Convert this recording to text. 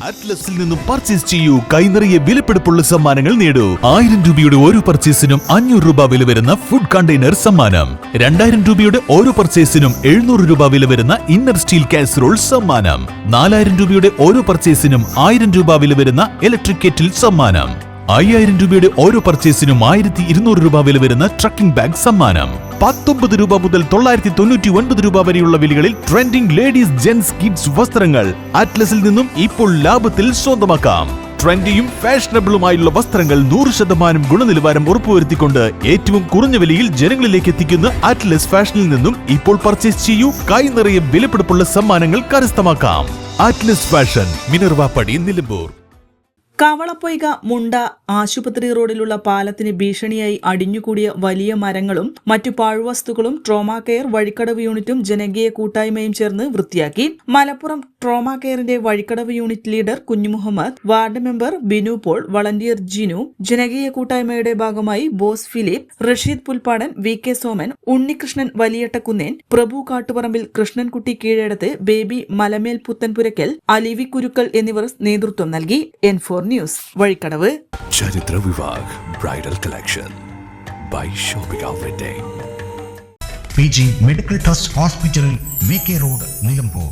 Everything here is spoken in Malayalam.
അറ്റ്ലസിൽ നിന്നും പർച്ചേസ് ചെയ്യൂ. കൈനിറയെ വിലപിടിപ്പുള്ള സമ്മാനങ്ങൾ നേടൂ. 1000 രൂപയുടെ ഓരോ പർച്ചേസിനും 500 രൂപ വില വരുന്ന ഫുഡ് കണ്ടെയ്നർ സമ്മാനം. 2000 രൂപയുടെ ഓരോ പർച്ചേസിനും 700 രൂപ വില വരുന്ന ഇന്നർ സ്റ്റീൽ കാസറോൾ സമ്മാനം. 4000 രൂപയുടെ ഓരോ പർച്ചേസിനും 1000 രൂപ വില വരുന്ന ഇലക്ട്രിക് കെറ്റിൽ സമ്മാനം. 5000 രൂപയുടെ ഓരോ പർച്ചേസിനും 1200 രൂപ വില വരുന്ന ട്രക്കിംഗ് ബാഗ് സമ്മാനം. 19 രൂപ മുതൽ 999 രൂപ വരെയുള്ള വിലകളിൽ ട്രെൻഡിംഗ് ലേഡീസ് ജെന്റ്സ് കിഡ്സ് വസ്ത്രങ്ങൾ അറ്റ്ലസിൽ നിന്നും ഇപ്പോൾ ലാഭത്തിൽ സ്വന്തമാക്കാം. ട്രെൻഡിയും ഫാഷനബിളുമായുള്ള വസ്ത്രങ്ങൾ 100% ഗുണനിലവാരം ഉറപ്പുവരുത്തിക്കൊണ്ട് ഏറ്റവും കുറഞ്ഞ വിലയിൽ ജനങ്ങളിലേക്ക് എത്തിക്കുന്ന അറ്റ്ലസ് ഫാഷനിൽ നിന്നും ഇപ്പോൾ പർച്ചേസ് ചെയ്യൂ. കൈ നിറയെ വിലപിടിപ്പുള്ള സമ്മാനങ്ങൾ കരസ്ഥമാക്കാം. Atlas fashion, Minervappadi, Nilambur. കവളപ്പൊയ്ക മുണ്ട ആശുപത്രി റോഡിലുള്ള പാലത്തിന് ഭീഷണിയായി അടിഞ്ഞുകൂടിയ വലിയ മരങ്ങളും മറ്റു പാഴ്വസ്തുക്കളും ട്രോമാ കെയർ വഴിക്കടവ് യൂണിറ്റും ജനകീയ കൂട്ടായ്മയും ചേർന്ന് വൃത്തിയാക്കി. മലപ്പുറം ട്രോമാ കെയറിന്റെ Vazhikkadavu unit leader Kunjumuhammad, ward member Binu Paul, volunteer Jinu, ജനകീയ കൂട്ടായ്മയുടെ ഭാഗമായി Bose Philip, Rasheed Pulppadan, V K Soman, Unnikrishnan Valiyattakkunnen, Prabhu Kattuparambil, Krishnankutty Keezhadath, Baby Malamel Puthanpurakkal, Alivi Kurukkal എന്നിവർ നേതൃത്വം നൽകി. N4 news, Vazhikkadavu. Charithra Vivah bridal collection by shopping outlet. PG medical trust hospital, VK road, Nilambur.